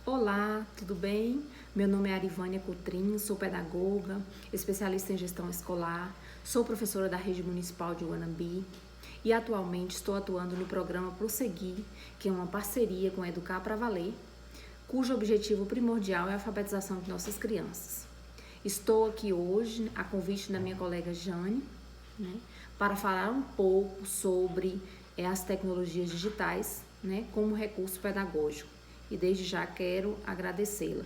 Olá, tudo bem? Meu nome é Arivânia Coutrinho, sou pedagoga, especialista em gestão escolar, sou professora da Rede Municipal de Guanambi e atualmente estou atuando no programa Prosseguir, que é uma parceria com a Educar para Valer, cujo objetivo primordial é a alfabetização de nossas crianças. Estou aqui hoje, a convite da minha colega Jane, para falar um pouco sobre as tecnologias digitais, como recurso pedagógico. E desde já quero agradecê-la.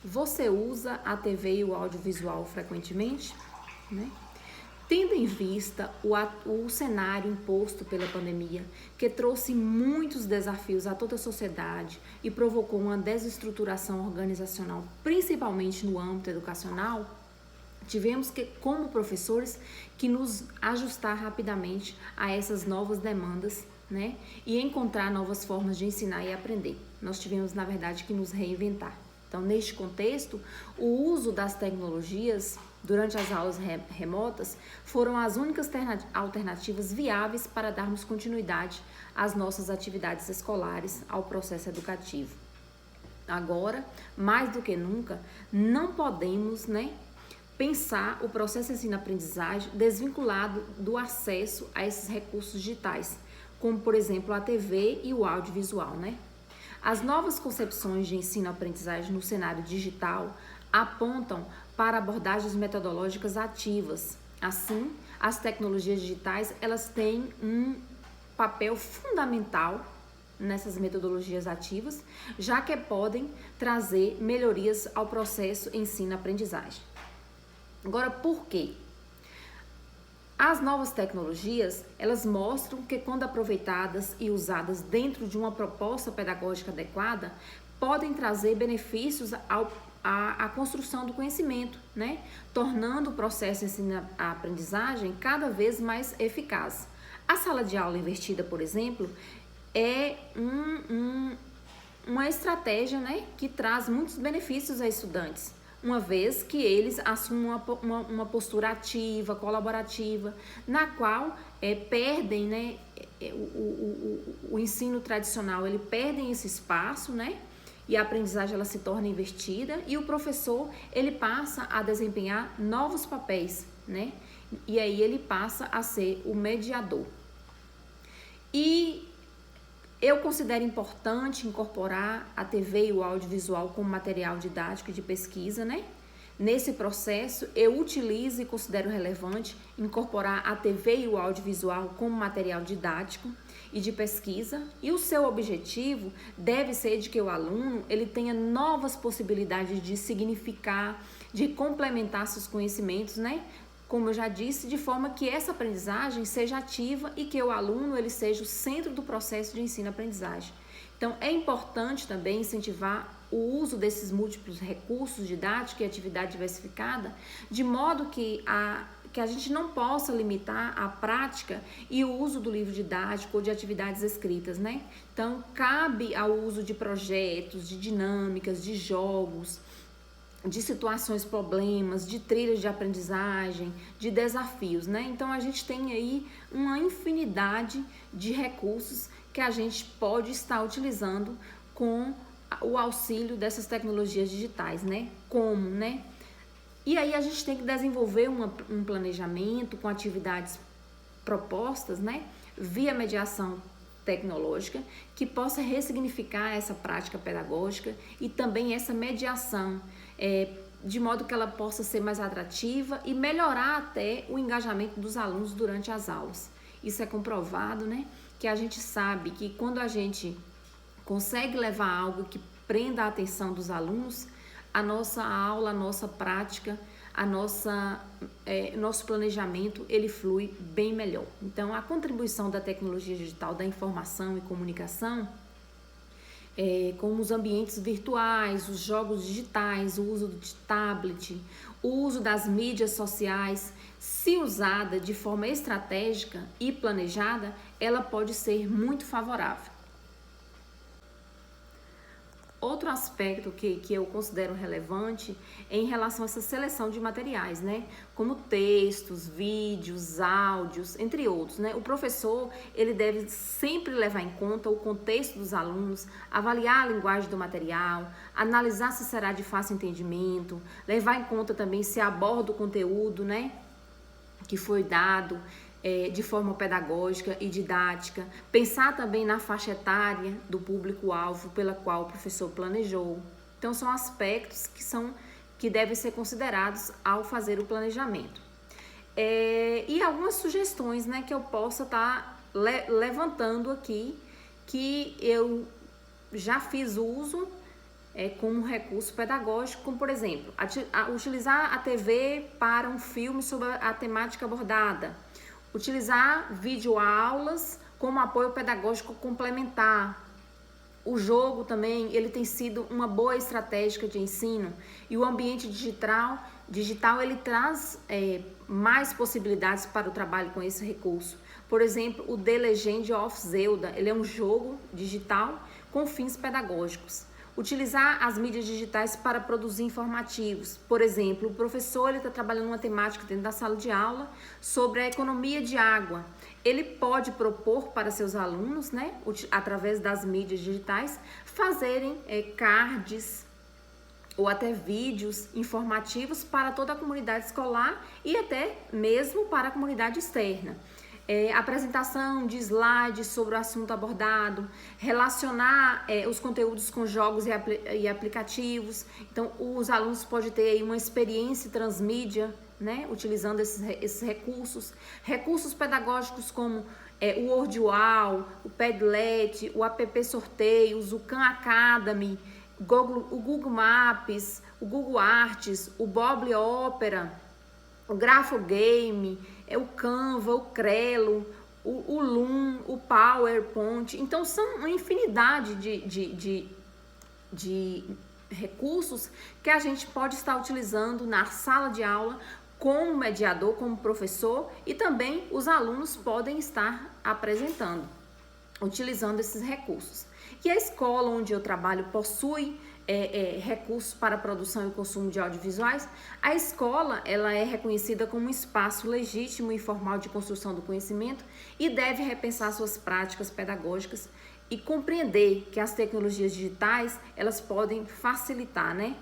Você usa a TV e o audiovisual frequentemente? Tendo em vista o cenário imposto pela pandemia, que trouxe muitos desafios a toda a sociedade e provocou uma desestruturação organizacional, principalmente no âmbito educacional, tivemos que, como professores, que nos ajustar rapidamente a essas novas demandas, e encontrar novas formas de ensinar e aprender. Nós tivemos, na verdade, que nos reinventar. Então, neste contexto, o uso das tecnologias durante as aulas remotas foram as únicas alternativas viáveis para darmos continuidade às nossas atividades escolares, ao processo educativo. Agora, mais do que nunca, não podemos, pensar o processo de ensino-aprendizagem desvinculado do acesso a esses recursos digitais, como, por exemplo, a TV e o audiovisual, As novas concepções de ensino-aprendizagem no cenário digital apontam para abordagens metodológicas ativas. Assim, as tecnologias digitais, elas têm um papel fundamental nessas metodologias ativas, já que podem trazer melhorias ao processo ensino-aprendizagem. Agora, por quê? As novas tecnologias, elas mostram que quando aproveitadas e usadas dentro de uma proposta pedagógica adequada, podem trazer benefícios à construção do conhecimento, tornando o processo de ensino-aprendizagem cada vez mais eficaz. A sala de aula invertida, por exemplo, é uma estratégia, que traz muitos benefícios a estudantes, uma vez que eles assumem uma postura ativa, colaborativa, na qual perdem, o ensino tradicional, ele perde esse espaço, e a aprendizagem ela se torna invertida, e o professor ele passa a desempenhar novos papéis, e aí ele passa a ser o mediador. E eu considero importante incorporar a TV e o audiovisual como material didático e de pesquisa, Nesse processo, eu utilizo e considero relevante incorporar a TV e o audiovisual como material didático e de pesquisa, e o seu objetivo deve ser de que o aluno ele tenha novas possibilidades de significar, de complementar seus conhecimentos, Como eu já disse, de forma que essa aprendizagem seja ativa e que o aluno ele seja o centro do processo de ensino-aprendizagem. Então, é importante também incentivar o uso desses múltiplos recursos didáticos e atividade diversificada, de modo que a gente não possa limitar a prática e o uso do livro didático ou de atividades escritas, Então, cabe ao uso de projetos, de dinâmicas, de jogos, de situações, problemas, de trilhas de aprendizagem, de desafios, Então, a gente tem aí uma infinidade de recursos que a gente pode estar utilizando com o auxílio dessas tecnologias digitais, Como, E aí a gente tem que desenvolver um planejamento com atividades propostas, Via mediação tecnológica, que possa ressignificar essa prática pedagógica e também essa mediação, de modo que ela possa ser mais atrativa e melhorar até o engajamento dos alunos durante as aulas. Isso é comprovado, que a gente sabe que quando a gente consegue levar algo que prenda a atenção dos alunos, a nossa aula, a nossa prática, nosso planejamento, ele flui bem melhor. Então, a contribuição da tecnologia digital, da informação e comunicação, como os ambientes virtuais, os jogos digitais, o uso de tablet, o uso das mídias sociais, se usada de forma estratégica e planejada, ela pode ser muito favorável. outro aspecto que eu considero relevante é em relação a essa seleção de materiais, né? Como textos, vídeos, áudios, entre outros, né? O professor, ele deve sempre levar em conta o contexto dos alunos, avaliar a linguagem do material, analisar se será de fácil entendimento, levar em conta também se aborda o conteúdo, né, que foi dado, de forma pedagógica e didática, pensar também na faixa etária do público-alvo pela qual o professor planejou. Então, são aspectos que devem ser considerados ao fazer o planejamento. E algumas sugestões, né, que eu possa estar levantando aqui, que eu já fiz uso como recurso pedagógico, como, por exemplo, utilizar a TV para um filme sobre a temática abordada, utilizar videoaulas como apoio pedagógico complementar. O jogo também, ele tem sido uma boa estratégia de ensino, e o ambiente digital ele traz mais possibilidades para o trabalho com esse recurso. Por exemplo, o The Legend of Zelda, ele é um jogo digital com fins pedagógicos. Utilizar as mídias digitais para produzir informativos. Por exemplo, o professor está trabalhando uma temática dentro da sala de aula sobre a economia de água. Ele pode propor para seus alunos, né, através das mídias digitais, fazerem cards ou até vídeos informativos para toda a comunidade escolar e até mesmo para a comunidade externa. Apresentação de slides sobre o assunto abordado, relacionar os conteúdos com jogos e aplicativos. Então, os alunos podem ter aí uma experiência transmídia, né, utilizando esses recursos. Recursos pedagógicos como o WordWall, o Padlet, o app Sorteios, o Khan Academy, o Google Maps, o Google Arts, o Bibliopera, o Grafogame, o Canva, o Crelo, o Loom, o PowerPoint. Então, são uma infinidade de recursos que a gente pode estar utilizando na sala de aula como mediador, como professor, e também os alunos podem estar apresentando, utilizando esses recursos. E a escola onde eu trabalho possui recursos para a produção e consumo de audiovisuais. A escola, ela é reconhecida como um espaço legítimo e formal de construção do conhecimento e deve repensar suas práticas pedagógicas e compreender que as tecnologias digitais, elas podem facilitar, né,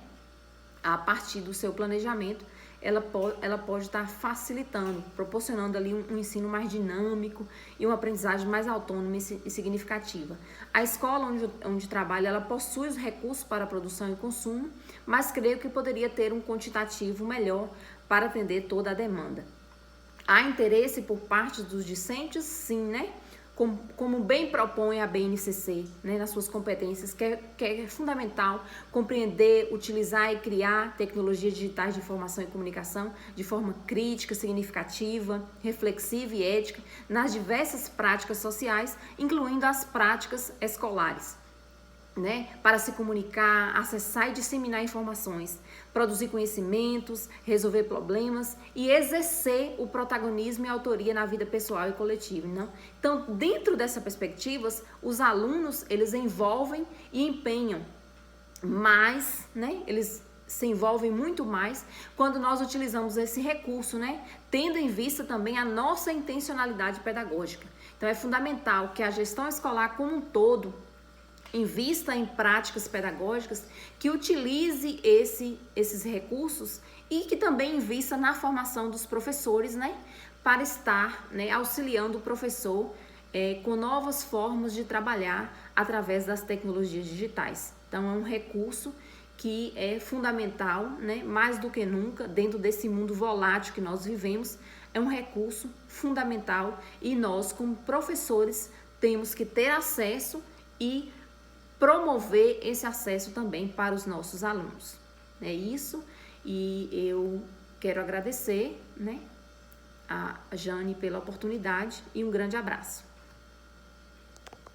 a partir do seu planejamento, ela pode estar facilitando, proporcionando ali um ensino mais dinâmico e uma aprendizagem mais autônoma e significativa. A escola onde trabalho, ela possui os recursos para produção e consumo, mas creio que poderia ter um quantitativo melhor para atender toda a demanda. Há interesse por parte dos discentes? Sim, né? Como bem propõe a BNCC, né, nas suas competências, que é fundamental compreender, utilizar e criar tecnologias digitais de informação e comunicação de forma crítica, significativa, reflexiva e ética nas diversas práticas sociais, incluindo as práticas escolares, né, para se comunicar, acessar e disseminar informações, produzir conhecimentos, resolver problemas e exercer o protagonismo e a autoria na vida pessoal e coletiva, não? Então, dentro dessa perspectiva, os alunos, eles envolvem e empenham mais, né? Eles se envolvem muito mais quando nós utilizamos esse recurso, né? Tendo em vista também a nossa intencionalidade pedagógica. Então, é fundamental que a gestão escolar como um todo invista em práticas pedagógicas, que utilize esses recursos e que também invista na formação dos professores, né, para estar, né, auxiliando o professor com novas formas de trabalhar através das tecnologias digitais. Então, é um recurso que é fundamental, né, mais do que nunca, dentro desse mundo volátil que nós vivemos, é um recurso fundamental e nós, como professores, temos que ter acesso e promover esse acesso também para os nossos alunos. É isso, e eu quero agradecer, né, a Jane pela oportunidade e um grande abraço.